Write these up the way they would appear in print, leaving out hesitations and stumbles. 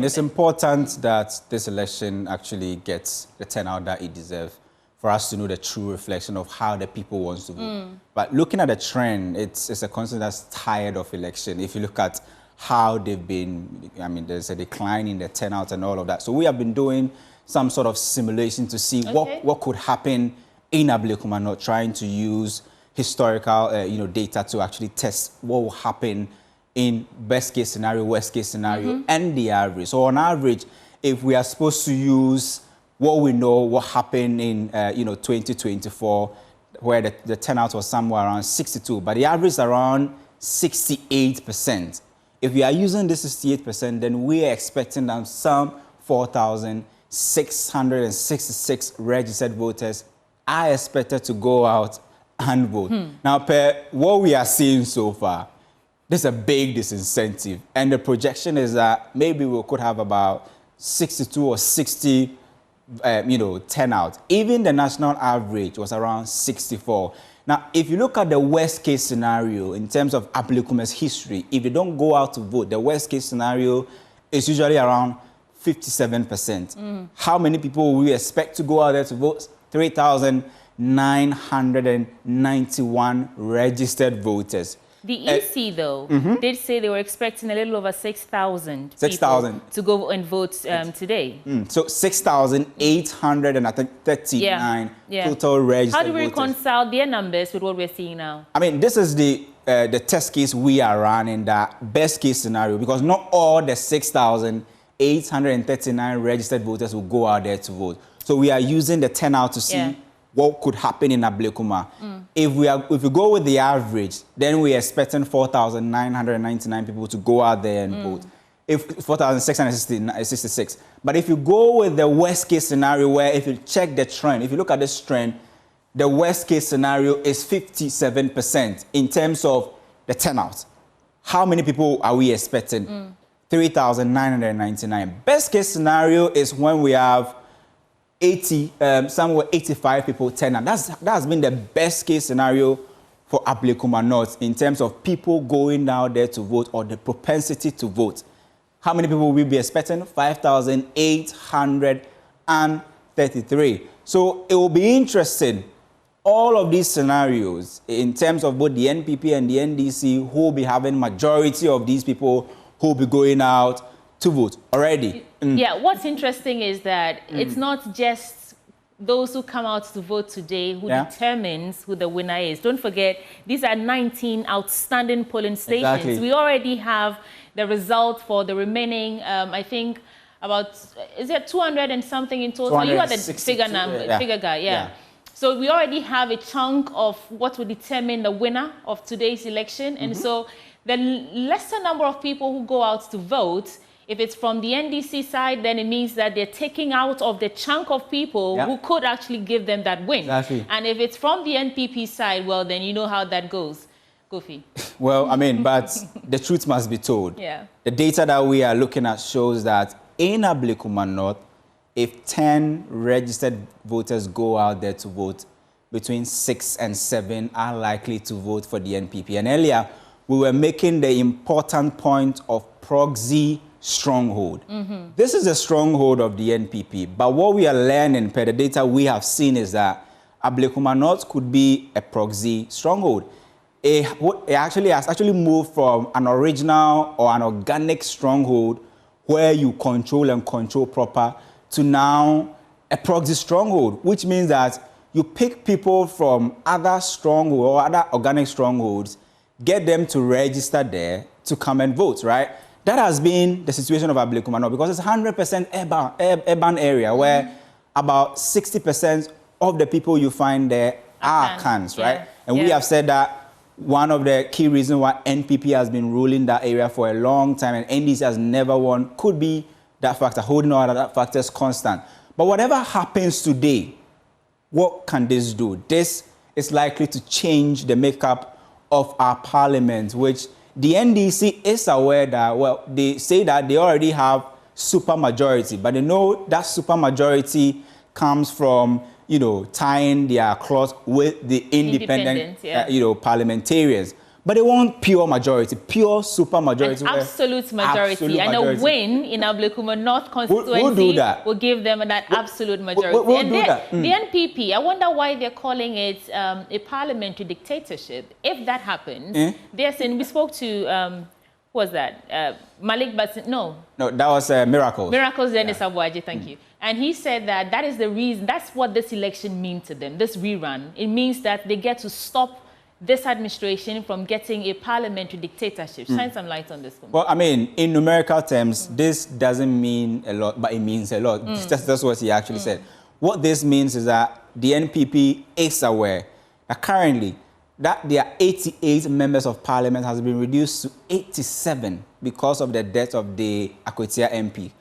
it's important that this election actually gets the turnout that it deserves for us to know the true reflection of how the people want to vote. But looking at the trend, it's a country that's tired of election. If you look at how they've been, I mean, there's a decline in the turnout and all of that. So we have been doing some sort of simulation to see what could happen in Ablekuma North, trying to use historical data to actually test what will happen in best case scenario, worst case scenario, and the average. So on average, if we are supposed to use what we know, what happened in 2024, where the turnout was somewhere around 62, but the average is around 68%. If we are using this 68%, then we are expecting that some 4,666 registered voters are expected to go out and vote. Now, per what we are seeing so far, this is a big disincentive, and the projection is that maybe we could have about 62 or 60 turnout. Even the national average was around 64. Now, if you look at the worst case scenario in terms of Ablekuma's history, if you don't go out to vote, the worst case scenario is usually around 57%. How many people will we expect to go out there to vote? 3,991 registered voters. The EC, though, did say they were expecting a little over 6,000 people to go and vote today. So 6,839 total registered voters. How do we reconcile their numbers with what we're seeing now? I mean, this is the test case we are running, the best case scenario, because not all the 6,839 registered voters will go out there to vote. So we are using the turnout to see what could happen in Ablekuma. If we go with the average, then we are expecting 4,999 people to go out there and vote. If 4,666. But if you go with the worst case scenario, where if you check the trend, if you look at this trend, the worst case scenario is 57% in terms of the turnout. How many people are we expecting? 3,999. Best case scenario is when we have 85 people turn out. That has been the best case scenario for Ablekuma North in terms of people going out there to vote, or the propensity to vote. How many people will we be expecting? 5,833. So it will be interesting, all of these scenarios, in terms of both the NPP and the NDC, who will be having majority of these people who will be going out to vote already. Yeah, what's interesting is that it's not just those who come out to vote today who determines who the winner is. Don't forget, these are 19 outstanding polling stations. We already have the result for the remaining, I think, about, is it 200 and something in total? You are the figure guy, So we already have a chunk of what will determine the winner of today's election. And so the lesser number of people who go out to vote, if it's from the NDC side, then it means that they're taking out of the chunk of people who could actually give them that win. And if it's from the NPP side, well, then you know how that goes. Kofi. Well, I mean, but the truth must be told. The data that we are looking at shows that in Ablekuma North, if 10 registered voters go out there to vote, between 6 and 7 are likely to vote for the NPP. And earlier, we were making the important point of proxy stronghold. This is a stronghold of the NPP, but what we are learning per the data we have seen is that Ablekuma North could be a proxy stronghold. It has actually moved from an original or an organic stronghold where you control and control proper to now a proxy stronghold, which means that you pick people from other strongholds or other organic strongholds, get them to register there to come and vote, right? That has been the situation of Ablekuma North, because it's 100% urban area where about 60% of the people you find there are Khans, right? And we have said that one of the key reasons why NPP has been ruling that area for a long time and NDC has never won could be that factor, holding all other factors constant. But whatever happens today, what can this do? This is likely to change the makeup of our parliament, which the NDC is aware that, well, they say that they already have supermajority, but they know that supermajority comes from, tying their claws with the independent, parliamentarians. But they want pure majority, pure super majority. An absolute majority. And a win in Ablekuma North constituency will give them that absolute majority. The NPP, I wonder why they're calling it a parliamentary dictatorship. If that happens, they're saying, we spoke to, who was that? Malik Basin, no, that was Miracles. Miracles Dennis Abuaji, thank you. And he said that that is the reason, that's what this election means to them, this rerun. It means that they get to stop this administration from getting a parliamentary dictatorship. Shine some light on this one. Well, I mean, in numerical terms, this doesn't mean a lot, but it means a lot. That's what he actually said. What this means is that the NPP is aware that currently that their 88 members of parliament has been reduced to 87 because of the death of the Akwetia MP.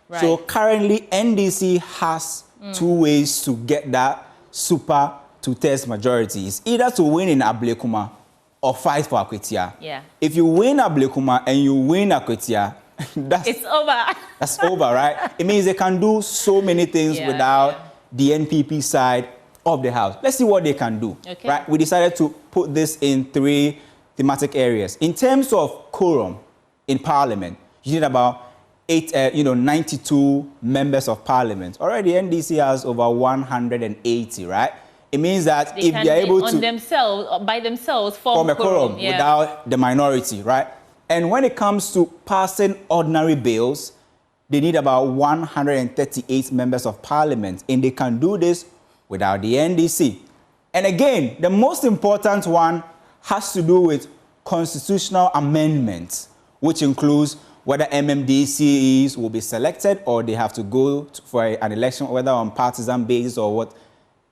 Right. So currently, NDC has 2 ways to get that super two-thirds majority. It's either to win in Ablekuma or fight for Akwetia. Yeah. If you win Ablekuma and you win Akwetia, it's over. That's over, right? It means they can do so many things without the NPP side of the house. Let's see what they can do. Okay. Right? We decided to put this in 3 thematic areas. In terms of quorum in Parliament, you need about 92 members of Parliament. Already, NDC has over 180, right? It means that if they are able to by themselves form a quorum without the minority, right? And when it comes to passing ordinary bills, they need about 138 members of Parliament, and they can do this without the NDC. And again, the most important one has to do with constitutional amendments, which includes whether MMDCs will be selected or they have to go for an election, whether on partisan basis or what.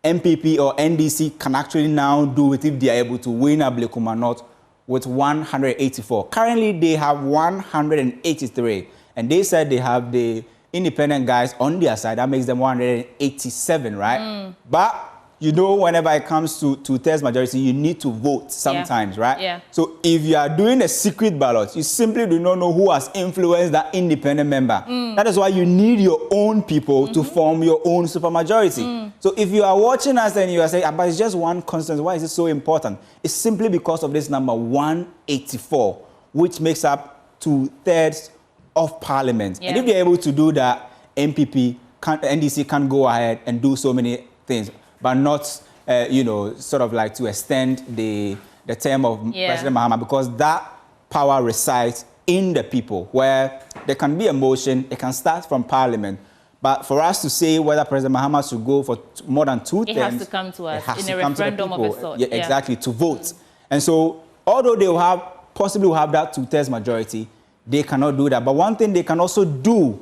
MPP or NDC can actually now do it if they are able to win Ablekuma North with 184. Currently, they have 183. And they said they have the independent guys on their side. That makes them 187, right? But, you know, whenever it comes to two-thirds majority, you need to vote sometimes, right? Yeah. So if you are doing a secret ballot, you simply do not know who has influenced that independent member. That is why you need your own people to form your own supermajority. So if you are watching us and you are saying, but it's just one constant, why is it so important? It's simply because of this number 184, which makes up 2/3 of Parliament. And if they're able to do that, NDC can go ahead and do so many things, but not, sort of like to extend the term of President Mahama, because that power resides in the people, where there can be a motion, it can start from Parliament. But for us to say whether President Mahama should go for more than 2 terms, it has to come to us in a referendum of a sort. Exactly, to vote. And so, although they will possibly have that 2/3 majority, they cannot do that. But one thing they can also do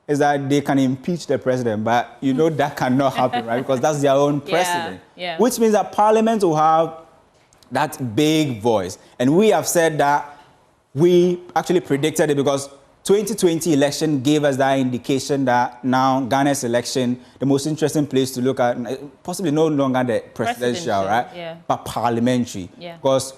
is that they can impeach the president. But you know that cannot happen, right? Because that's their own precedent. Which means that Parliament will have that big voice. And we have said that we actually predicted it because 2020 election gave us that indication that now Ghana's election, the most interesting place to look at, possibly no longer the presidential, right? But parliamentary. Because,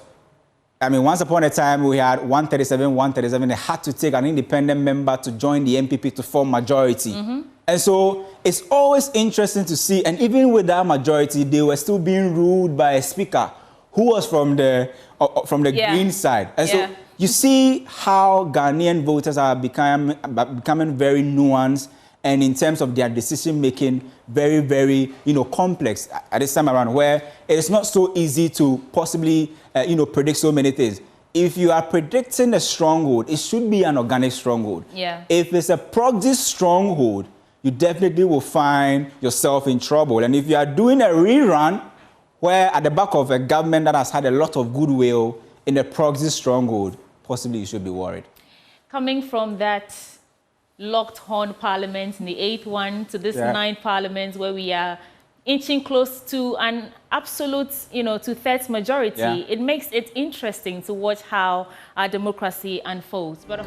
I mean, once upon a time, we had 137. They had to take an independent member to join the NPP to form majority. And so it's always interesting to see, and even with that majority, they were still being ruled by a speaker who was from the Green side. And so you see how Ghanaian voters are becoming very nuanced, and in terms of their decision-making, very, very, complex at this time around, where it is not so easy to possibly, predict so many things. If you are predicting a stronghold, it should be an organic stronghold. If it's a proxy stronghold, you definitely will find yourself in trouble. And if you are doing a rerun, where at the back of a government that has had a lot of goodwill in a proxy stronghold, possibly you should be worried. Coming from that locked horn parliament in the 8th one to this 9th parliament, where we are inching close to an absolute, 2/3 majority, it makes it interesting to watch how our democracy unfolds. But